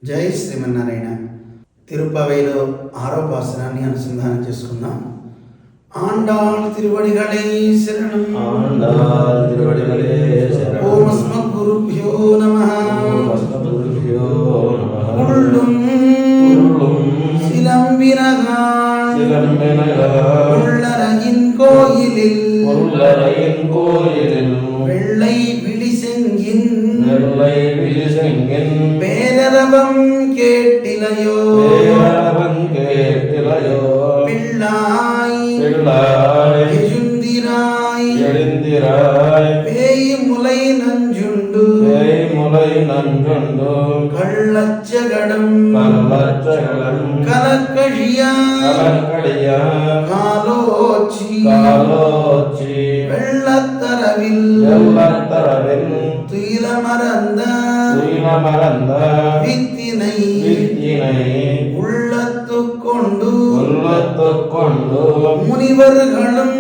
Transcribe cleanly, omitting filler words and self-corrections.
జై శ్రీమన్నారాయణ. తిరుపతిలో 6వ పాసనాన్ని అనుసంధానం చేసుకుందాం. ఆండాళ్ తిరువడిகளே శరణం. ఆండాళ్ తిరువడిகளே శరణం. ఓం అస్మద్గురుభ్యో నమః. ఓం అస్మద్గురుభ్యో నమః. உள்ளும் சிலம்பினகான் உள்ளரையின் கோயிலில் வெள்ளை விழிசெங்கின் பேரரவம் கேட்டிலையோ பிள்ளாய் எழுந்திராய் பேய் முலை நஞ்சுண்டு கள்ளச்சகடம் கலக்கழியா காலோச்சி வெள்ளத்தரவில் துயிலமறந்த வித்தினை உள்ளத்துக்கொண்டு முனிவர்களும்